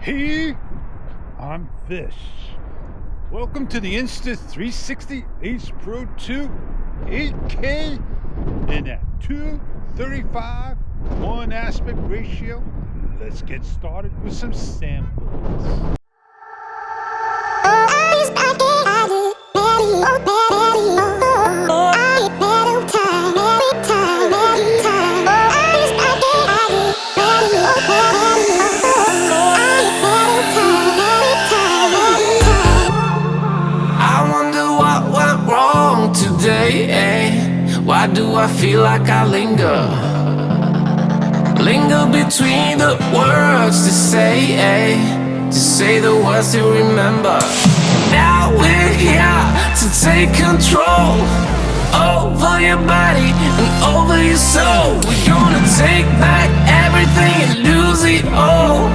Hey, I'm Fish. Welcome to the Insta360 Ace Pro 2 8K in at 2:35 1 aspect ratio. Let's get started with some samples. Why do I feel like I linger between the words to say the words to remember. Now we're here to take control over your body and over your soul. We're gonna take back everything and lose it all.